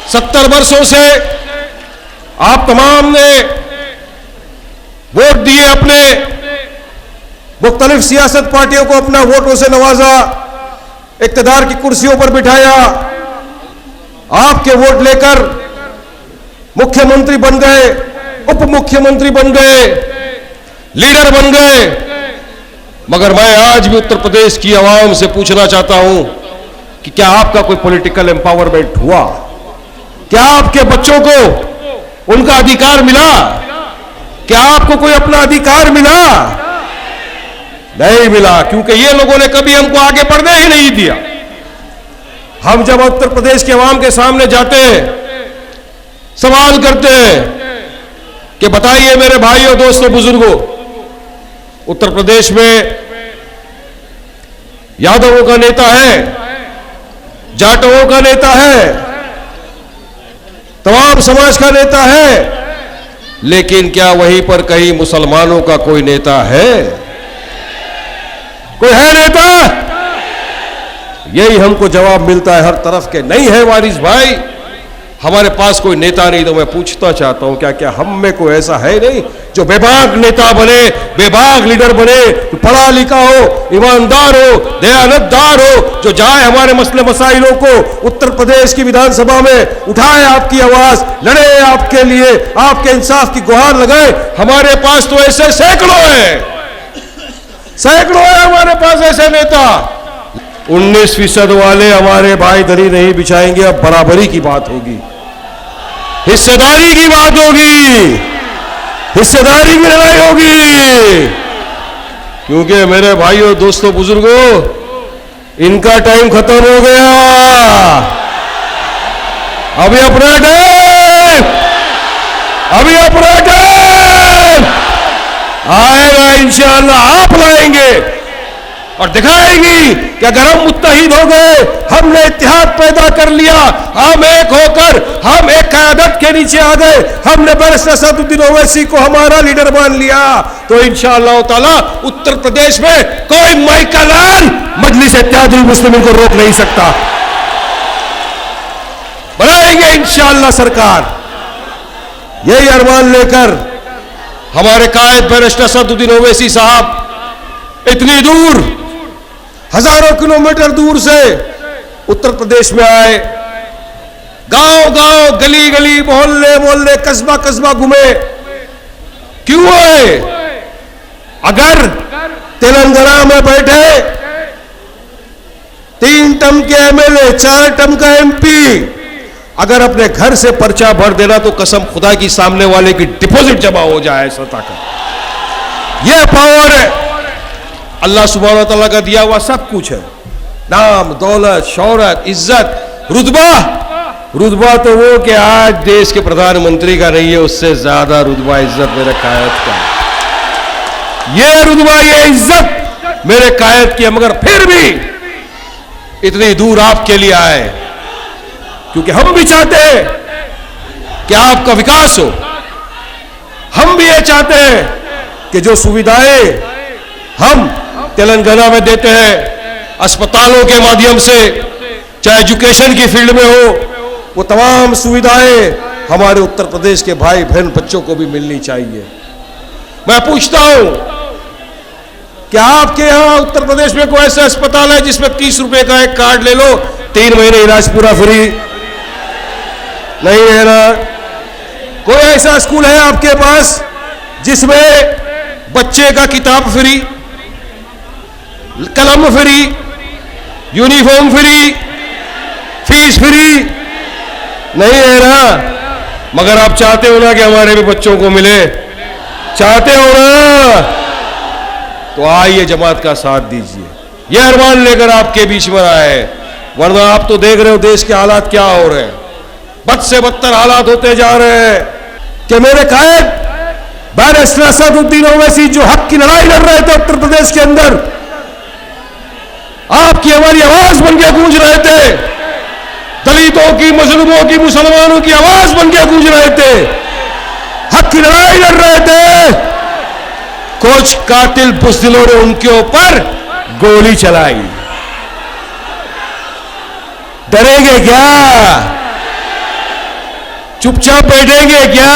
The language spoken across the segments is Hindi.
70 वर्षों से आप तमाम ने वोट दिए, अपने मुख्तलिफ सियासत पार्टियों को अपना वोटों से नवाजा, इक्तदार की कुर्सियों पर बिठाया, आपके वोट लेकर मुख्यमंत्री बन गए, उप मुख्यमंत्री बन गए, लीडर बन गए। मगर मैं आज भी उत्तर प्रदेश की आवाम से पूछना चाहता हूं कि क्या आपका कोई पॉलिटिकल एम्पावरमेंट हुआ? क्या आपके बच्चों को उनका अधिकार मिला? क्या आपको कोई अपना अधिकार मिला? नहीं मिला, क्योंकि ये लोगों ने कभी हमको आगे बढ़ने ही नहीं दिया। हम जब उत्तर प्रदेश के अवाम के सामने जाते हैं, सवाल करते हैं कि बताइए मेरे भाइयों, दोस्तों, बुजुर्गों, उत्तर प्रदेश में यादवों का नेता है, जाटों का नेता है, तमाम समाज का नेता है, लेकिन क्या वहीं पर कहीं मुसलमानों का कोई नेता है? कोई है नेता? यही हमको जवाब मिलता है हर तरफ के, नहीं है वारिस भाई, हमारे पास कोई नेता नहीं। तो मैं पूछता चाहता हूं, क्या क्या हम में कोई ऐसा है नहीं जो बेबाक नेता बने, बेबाक लीडर बने, जो पढ़ा लिखा हो, ईमानदार हो, दयानतदार हो, जो जाए हमारे मसले मसाइलों को उत्तर प्रदेश की विधानसभा में उठाए, आपकी आवाज लड़े, आपके लिए आपके इंसाफ की गुहार लगाए? हमारे पास तो ऐसे सैकड़ों हैं, सैकड़ों है हमारे पास ऐसे नेता। 19% वाले हमारे भाई दरी नहीं बिछाएंगे, अब बराबरी की बात होगी, हिस्सेदारी की बात होगी, हिस्सेदारी की लड़ाई होगी। क्योंकि मेरे भाइयों, दोस्तों, बुजुर्गों, इनका टाइम खत्म हो गया। अभी अपना टाइम, अभी अपना टाइम आएगा, इंशाअल्लाह आप लाएंगे और दिखाएंगी कि अगर हम मुत्तहिद हो गए, हमने इत्तेहाद पैदा कर लिया, हम एक होकर, हम एक क़यादत के नीचे आ गए, हमने बैरिस्टर असदुद्दीन ओवैसी को हमारा लीडर मान लिया, तो इंशाअल्लाह ताला उत्तर प्रदेश में कोई माइका लाल मजलिस इत्तेहादुल मुस्लिमीन को रोक नहीं सकता। बनाएंगे इंशाअल्लाह सरकार। यही अरमान लेकर हमारे कायद बैरिस्टर असदुद्दीन ओवैसी साहब इतनी दूर, हजारों किलोमीटर दूर से उत्तर प्रदेश में आए, गांव गांव, गली गली, मोहल्ले मोहल्ले, कस्बा कस्बा घूमे। क्यों आए? अगर तेलंगाना में बैठे 3 टर्म के एमएलए, 4 टर्म का एमपी अगर अपने घर से पर्चा भर देना, तो कसम खुदा की सामने वाले की डिपॉजिट जमा हो जाए, ऐसा ताकत। यह पावर है, अल्लाह सुब्हानहू व तआला का दिया हुआ सब कुछ है, नाम, दौलत, शौहरत, इज्जत, रुतबा। रुतबा तो वो कि आज देश के प्रधानमंत्री का नहीं है, उससे ज्यादा रुतबा, इज्जत मेरे कायद का। ये रुतबा, ये इज्जत मेरे कायद की है। मगर फिर भी इतनी दूर आपके लिए आए, क्योंकि हम भी चाहते हैं कि आपका विकास हो। हम भी ये चाहते हैं कि जो सुविधाएं हम तेलंगाना में देते हैं, अस्पतालों के माध्यम से, चाहे एजुकेशन की फील्ड में हो, वो तमाम सुविधाएं हमारे उत्तर प्रदेश के भाई बहन बच्चों को भी मिलनी चाहिए। मैं पूछता हूं, क्या आपके यहां उत्तर प्रदेश में कोई ऐसा अस्पताल है जिसमें 30 रुपए का एक कार्ड ले लो, 3 महीने इलाज पूरा फ्री? नहीं है ना। कोई ऐसा स्कूल है आपके पास जिसमें बच्चे का किताब फ्री, कलम free, uniform free, fees free? नहीं है ना। मगर आप चाहते हो ना कि हमारे भी बच्चों को मिले, चाहते हो ना, तो आइए जमात का साथ दीजिए। यह अरमान लेकर आपके बीच में आए, वरना आप तो देख रहे हो देश के हालात क्या हो रहे हैं, बद से बदतर हालात होते जा रहे हैं। कि मेरे कायद बैरिस्टर असदुद्दीन ओवैसी जो हक की लड़ाई लड़ रहे थे उत्तर प्रदेश के अंदर, आपकी हमारी आवाज बन के गूंज रहे थे, दलितों की, मजलूमों की, मुसलमानों की आवाज बन के गूंज रहे थे, हक की लड़ाई लड़ रहे थे। कुछ कातिल बुज़दिलों ने उनके ऊपर गोली चलाई। डरेंगे क्या? चुपचाप बैठेंगे क्या?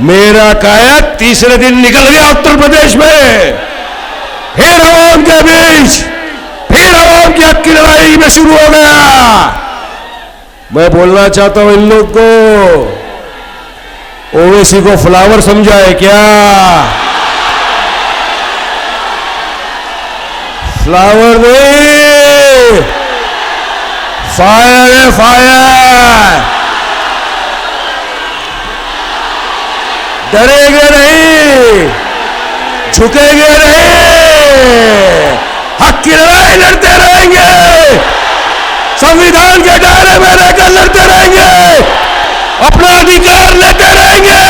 मेरा कायद तीसरे दिन निकल गया उत्तर प्रदेश में, फिर आवाम के बीच, फिर आवाम की हक की लड़ाई में शुरू हो गया। मैं बोलना चाहता हूं इन लोग को, ओवैसी को फ्लावर समझा है क्या? फ्लावर नहीं, फायर है फायर। डरेंगे नहीं, झुकेंगे नहीं, हक की लड़ाई लड़ते रहेंगे, संविधान के दायरे में रहकर लड़ते रहेंगे, अपना अधिकार लेते रहेंगे।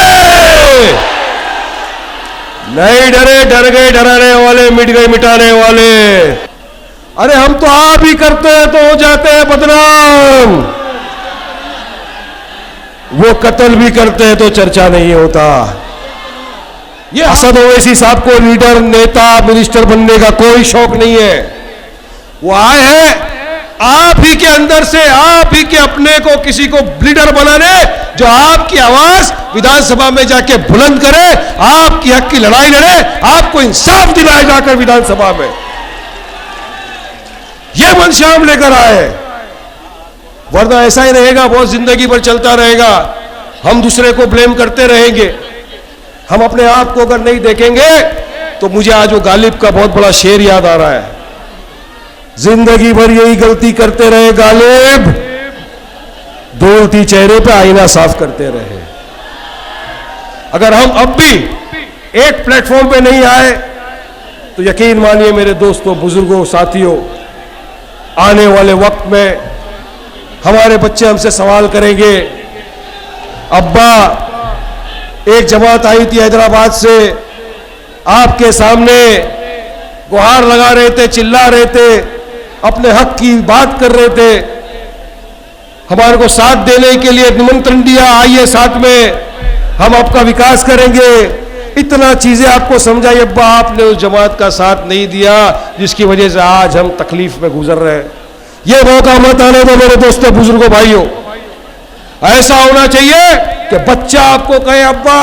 नहीं डरे, डर गए डराने वाले, मिट गए मिटाने वाले। अरे हम तो आप ही करते हैं तो हो जाते हैं बदनाम, वो कत्ल भी करते हैं तो चर्चा नहीं होता। ये असद ओवैसी साहब को लीडर, नेता, मिनिस्टर बनने का कोई शौक नहीं है। वो आए हैं आप ही के अंदर से, आप ही के अपने को किसी को लीडर बनाने, जो आपकी आवाज विधानसभा में जाके बुलंद करे, आपकी हक की लड़ाई लड़े, आपको इंसाफ दिलाए जाकर विधानसभा में। यह मंशा हम लेकर आए, वरना ऐसा ही रहेगा, बहुत जिंदगी भर चलता रहेगा, हम दूसरे को ब्लेम करते रहेंगे। हम अपने आप को अगर नहीं देखेंगे तो मुझे आज वो गालिब का बहुत बड़ा शेर याद आ रहा है, जिंदगी भर यही गलती करते रहे गालिब, धूलती चेहरे पे आईना साफ करते रहे। अगर हम अब भी एक प्लेटफॉर्म पे नहीं आए तो यकीन मानिए मेरे दोस्तों, बुजुर्गों, साथियों, आने वाले वक्त में हमारे बच्चे हमसे सवाल करेंगे, अब्बा एक जमात आई थी हैदराबाद से, आपके सामने गुहार लगा रहे थे, चिल्ला रहे थे, अपने हक की बात कर रहे थे, हमारे को साथ देने के लिए निमंत्रण दिया, आइए साथ में हम आपका विकास करेंगे, इतना चीजें आपको समझाई। अब्बा आपने उस जमात का साथ नहीं दिया जिसकी वजह से आज हम तकलीफ में गुजर रहे हैं। यह मौका मत आने दो मेरे दोस्तों, बुजुर्गों, भाइयों। ऐसा होना चाहिए कि बच्चा आपको कहे, अब्बा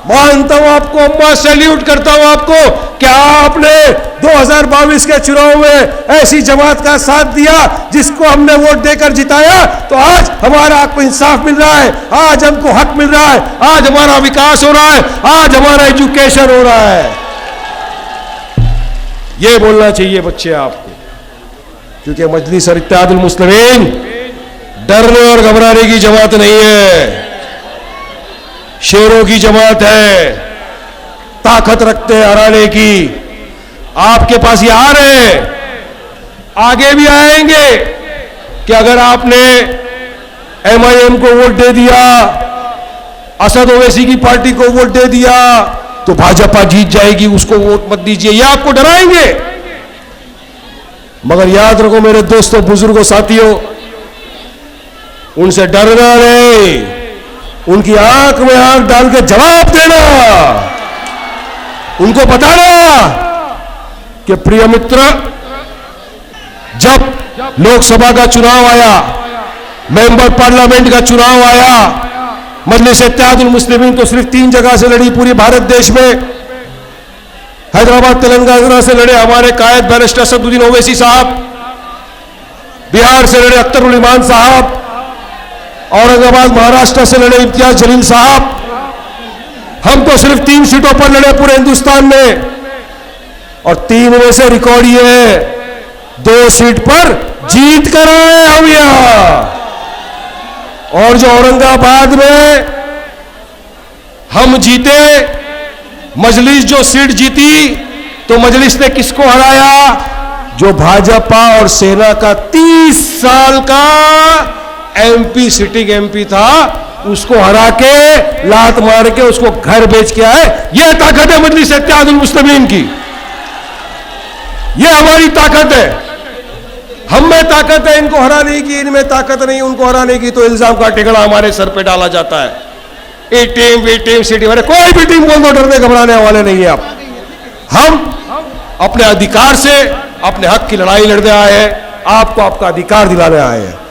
मानता हूं आपको, अम्मा सैल्यूट करता हूं आपको, क्या आपने 2022 के चुनाव में ऐसी जमात का साथ दिया जिसको हमने वोट देकर जिताया, तो आज हमारा आपको इंसाफ मिल रहा है, आज हमको हक मिल रहा है, आज हमारा विकास हो रहा है, आज हमारा एजुकेशन हो रहा है। ये बोलना चाहिए बच्चे आपको, क्योंकि मजलिस और इत्तेहादुल मुस्लिमीन डरने और घबराने की जमात नहीं है, शेरों की जमात है, ताकत रखते हैं हराने की। आपके पास ये आ रहे हैं, आगे भी आएंगे कि अगर आपने MIM को वोट दे दिया, असद ओवैसी की पार्टी को वोट दे दिया तो भाजपा जीत जाएगी, उसको वोट मत दीजिए, ये आपको डराएंगे। मगर याद रखो मेरे दोस्तों, बुजुर्गों, साथियों, उनसे डरना नहीं, उनकी आंख में आंख डाल के जवाब देना, उनको बताना कि प्रिय मित्र, जब लोकसभा का चुनाव आया, मेंबर पार्लियामेंट का चुनाव आया, मजलिस इत्तेहादुल मुस्लिमीन तो सिर्फ 3 जगह से लड़ी पूरी भारत देश में, हैदराबाद तेलंगाना से लड़े हमारे कायद बैरिस्टर असदुद्दीन ओवैसी साहब, बिहार से लड़े अख्तर उल इमान साहब, औरंगाबाद महाराष्ट्र से लड़े इम्तियाज जलील साहब। हम तो सिर्फ 3 सीटों पर लड़े पूरे हिंदुस्तान में, और 3 में से रिकॉर्ड ये है 2 सीट पर जीत कर आए हम यहां। और जो औरंगाबाद में हम जीते, मजलिस जो सीट जीती, तो मजलिस ने किसको हराया? जो भाजपा और सेना का 30 साल का MP, सिटिंग MP था, उसको हरा के, लात मार के उसको घर बेच के आए। यह ताकत है मजलिस इत्तेहादुल मुस्लिमीन की, यह हमारी ताकत है। हम में ताकत है इनको हराने की, इनमें ताकत नहीं उनको हराने की, तो इल्जाम का टिकड़ा हमारे सर पे डाला जाता है। ए टीम, बी टीम, सी टीम, कोई भी टीम को डरने घबराने वाले नहीं है आप। हम अपने अधिकार से अपने हक की लड़ाई लड़ने आए हैं, आपको आपका अधिकार दिलाने आए हैं।